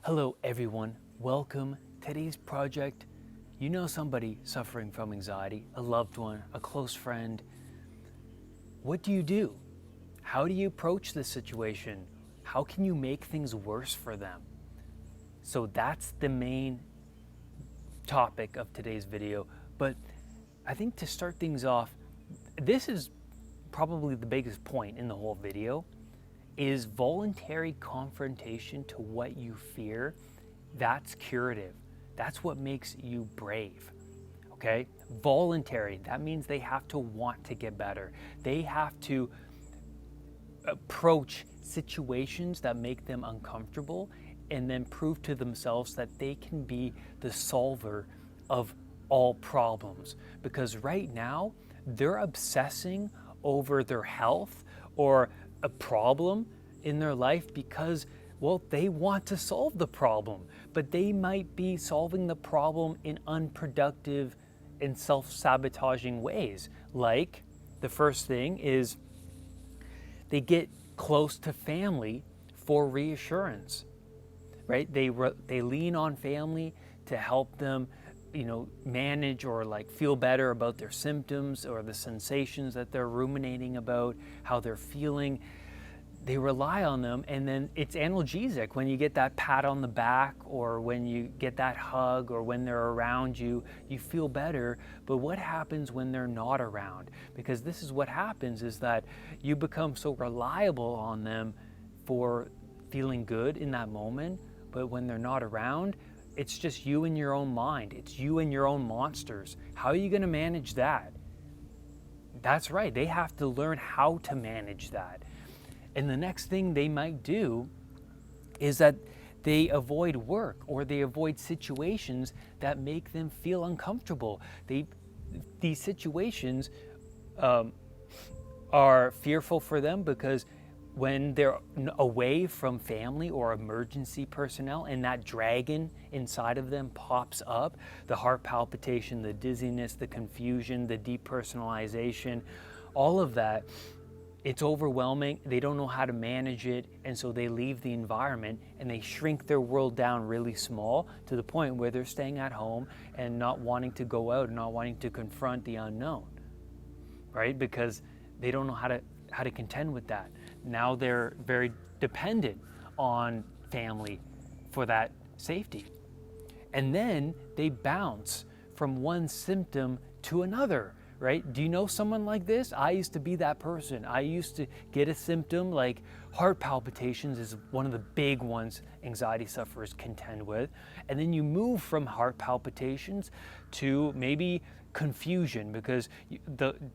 Hello everyone, welcome. Today's project, you know somebody suffering from anxiety, a loved one, a close friend. What do you do? How do you approach this situation? How can you make things worse for them? So that's the main topic of today's video. But I think to start things off, this is probably the biggest point in the whole video, is voluntary confrontation to what you fear. That's curative. That's what makes you brave. Okay? Voluntary, that means they have to want to get better. They have to approach situations that make them uncomfortable and then prove to themselves that they can be the solver of all problems. Because right now, they're obsessing over their health or a problem in their life because, well, they want to solve the problem, but they might be solving the problem in unproductive and self-sabotaging ways. Like, the first thing is they get close to family for reassurance, right? They lean on family to help them, manage or feel better about their symptoms or the sensations that they're ruminating about, how they're feeling. They rely on them, and then it's analgesic when you get that pat on the back or when you get that hug or when they're around you, you feel better. But what happens when they're not around? Because this is what happens, is that you become so reliable on them for feeling good in that moment, but when they're not around, it's just you in your own mind. It's you and your own monsters. How are you going to manage that? That's right. They have to learn how to manage that. And the next thing they might do is that they avoid work or they avoid situations that make them feel uncomfortable. These situations are fearful for them because when they're away from family or emergency personnel and that dragon inside of them pops up, the heart palpitation, the dizziness, the confusion, the depersonalization, all of that, it's overwhelming. They don't know how to manage it, and so they leave the environment and they shrink their world down really small to the point where they're staying at home and not wanting to go out and not wanting to confront the unknown, right? Because they don't know how to contend with that. Now they're very dependent on family for that safety. And then they bounce from one symptom to another, right? Do you know someone like this? I used to be that person. I used to get a symptom like heart palpitations is one of the big ones anxiety sufferers contend with. And then you move from heart palpitations to maybe confusion because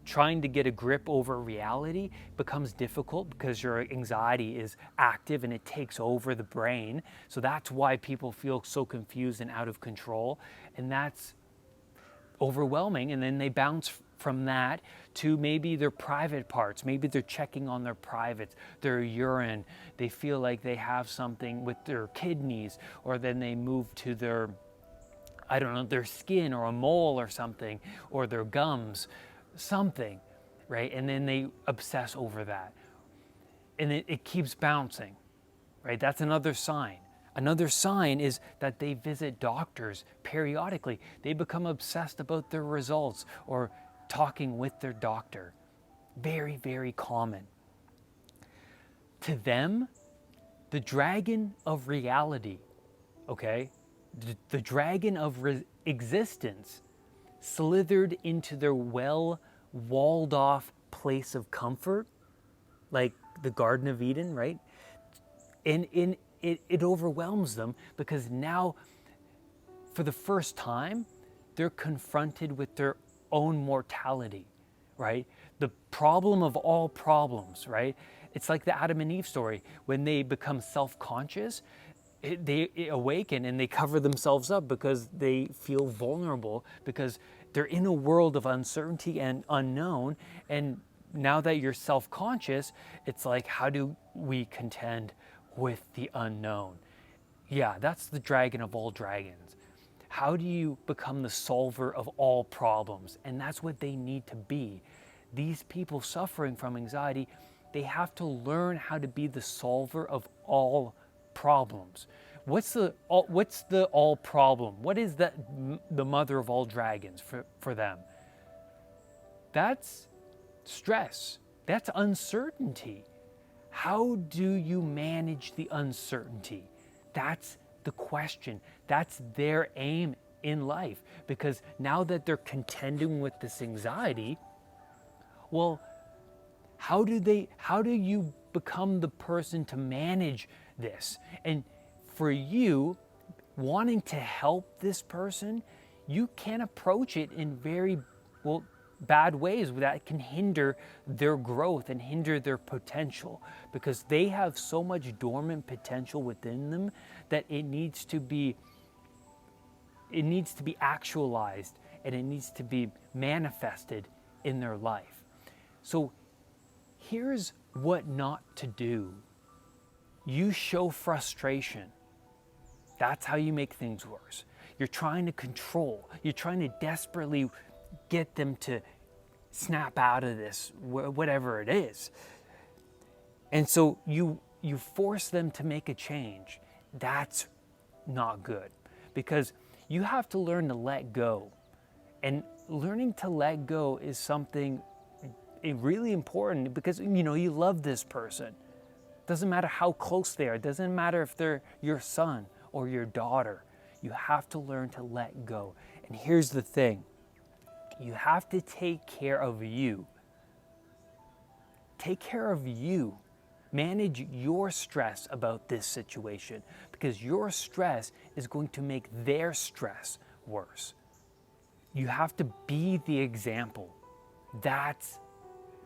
trying to get a grip over reality becomes difficult because your anxiety is active and it takes over the brain. So that's why people feel so confused and out of control. And that's overwhelming. And then they bounce from that to maybe their private parts. Maybe they're checking on their privates, their urine. They feel like they have something with their kidneys, or then they move to their skin or a mole or something, or their gums, something, right? And then they obsess over that. And it keeps bouncing, right? That's another sign. Another sign is that they visit doctors periodically. They become obsessed about their results or talking with their doctor. Very, very common. To them, the dragon of reality, okay? The dragon of existence slithered into their well-walled off place of comfort, like the Garden of Eden, right? And it overwhelms them because now, for the first time, they're confronted with their own mortality, right? The problem of all problems, right? It's like the Adam and Eve story. When they become self-conscious, they awaken and they cover themselves up because they feel vulnerable because they're in a world of uncertainty and unknown. And now that you're self-conscious, it's like, how do we contend with the unknown? Yeah, that's the dragon of all dragons. How do you become the solver of all problems? And that's what they need to be. These people suffering from anxiety, they have to learn how to be the solver of all problems. What's the all problem? What is that the mother of all dragons for them? That's stress. That's uncertainty. How do you manage the uncertainty? That's the question. That's their aim in life. Because now that they're contending with this anxiety, well, how do you become the person to manage this? And for you, wanting to help this person, you can approach it in very, bad ways that can hinder their growth and hinder their potential, because they have so much dormant potential within them that it needs to be actualized, and it needs to be manifested in their life. So here's what not to do. You show frustration. That's how you make things worse. You're trying to control. You're trying to desperately get them to snap out of this, whatever it is. And so you force them to make a change. That's not good, because you have to learn to let go. And learning to let go is something really important, because you love this person. Doesn't matter how close they are. Doesn't matter if they're your son or your daughter. You have to learn to let go. And here's the thing. You have to take care of you. Take care of you. Manage your stress about this situation, because your stress is going to make their stress worse. You have to be the example. That's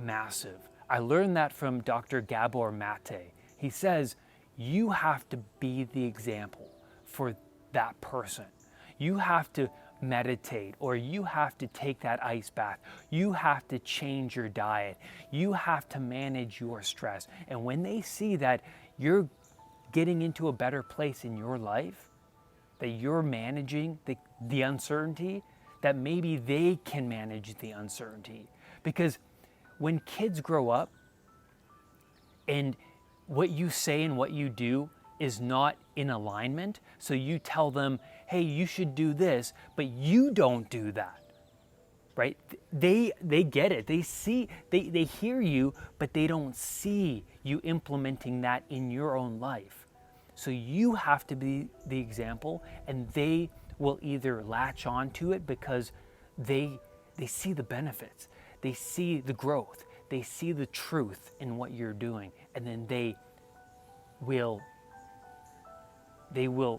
massive. I learned that from Dr. Gabor Mate. He says you have to be the example for that person. You have to meditate, or you have to take that ice bath. You have to change your diet. You have to manage your stress. And when they see that you're getting into a better place in your life, that you're managing the uncertainty, that maybe they can manage the uncertainty. Because when kids grow up and what you say and what you do is not in alignment, so you tell them, hey, you should do this, but you don't do that, right? They get it. They see, they hear you, but they don't see you implementing that in your own life. So you have to be the example, and they will either latch on to it because they see the benefits, they see the growth, they see the truth in what you're doing, and then they will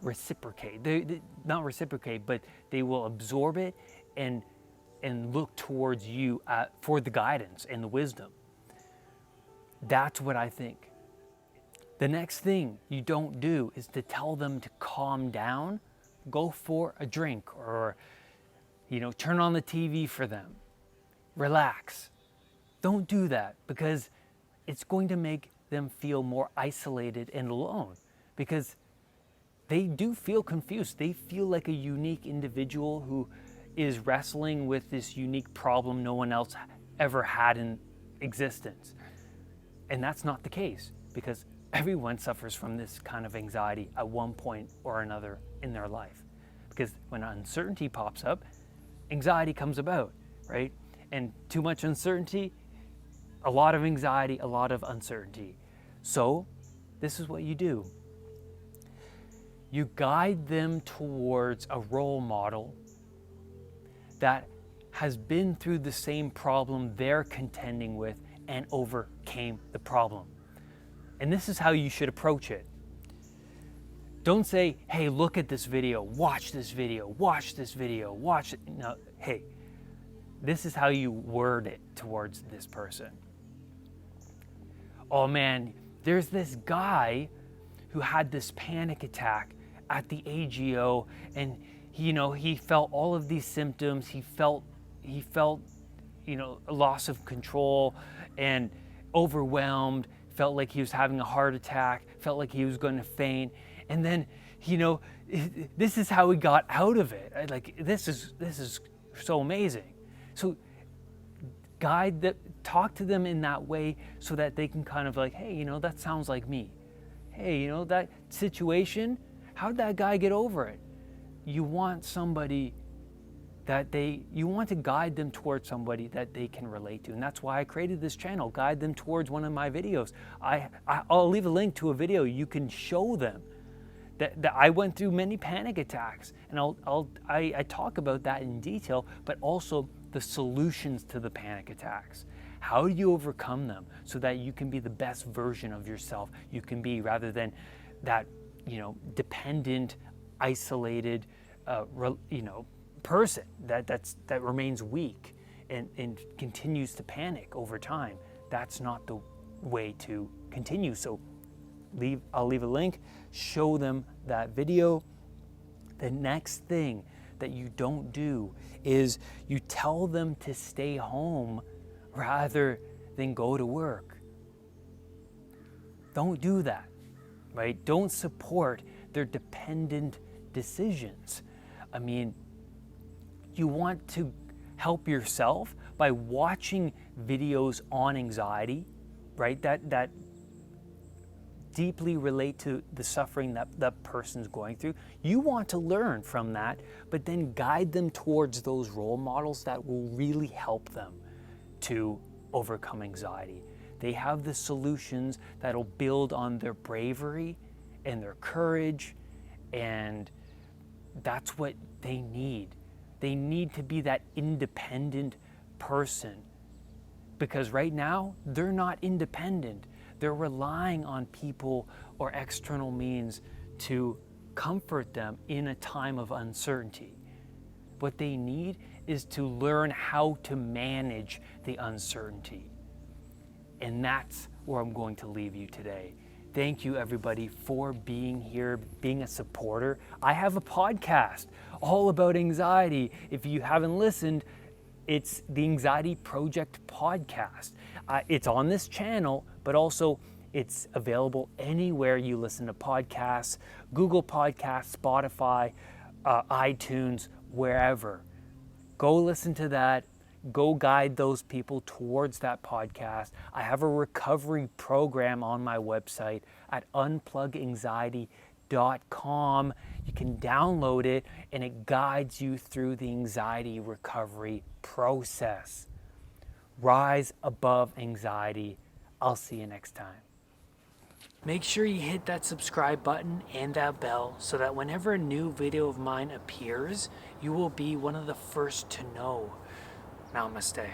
reciprocate. They not reciprocate, but they will absorb it and look towards you for the guidance and the wisdom. That's what I think. The next thing you don't do is to tell them to calm down, go for a drink, or turn on the TV for them. Relax. Don't do that, because it's going to make them feel more isolated and alone, because they do feel confused. They feel like a unique individual who is wrestling with this unique problem no one else ever had in existence. And that's not the case, because everyone suffers from this kind of anxiety at one point or another in their life. Because when uncertainty pops up, anxiety comes about, right? And too much uncertainty, a lot of anxiety, a lot of uncertainty. So this is what you do. You guide them towards a role model that has been through the same problem they're contending with and overcame the problem. And this is how you should approach it. Don't say, hey, look at this video, watch this video, watch this video, watch it. No, hey, this is how you word it towards this person. Oh man, there's this guy who had this panic attack at the AGO, and he felt all of these symptoms. He felt a loss of control and overwhelmed, felt like he was having a heart attack, felt like he was going to faint. And then, this is how he got out of it. Like, this is so amazing. So talk to them in that way, so that they can kind of like, hey, that sounds like me. Hey, that situation, How'd that guy get over it? You want somebody you want to guide them towards somebody that they can relate to. And that's why I created this channel, guide them towards one of my videos. I'll leave a link to a video. You can show them that I went through many panic attacks, and I talk about that in detail, but also the solutions to the panic attacks. How do you overcome them so that you can be the best version of yourself you can be, rather than that, dependent, isolated, person that remains weak and continues to panic over time. That's not the way to continue. So I'll leave a link, show them that video. The next thing that you don't do is you tell them to stay home rather than go to work. Don't do that, right? Don't support their dependent decisions. I mean, you want to help yourself by watching videos on anxiety, right? That deeply relate to the suffering that person's going through. You want to learn from that, but then guide them towards those role models that will really help them to overcome anxiety. They have the solutions that'll build on their bravery and their courage, and that's what they need. They need to be that independent person, because right now they're not independent. They're relying on people or external means to comfort them in a time of uncertainty. What they need is to learn how to manage the uncertainty. And that's where I'm going to leave you today. Thank you, everybody, for being here, being a supporter. I have a podcast all about anxiety. If you haven't listened, it's the Anxiety Project podcast. It's on this channel, but also it's available anywhere you listen to podcasts, Google Podcasts, Spotify, iTunes, wherever. Go listen to that. Go guide those people towards that podcast. I have a recovery program on my website at unpluganxiety.com. You can download it, and it guides you through the anxiety recovery process. Rise above anxiety. I'll see you next time. Make sure you hit that subscribe button and that bell so that whenever a new video of mine appears, you will be one of the first to know. Namaste.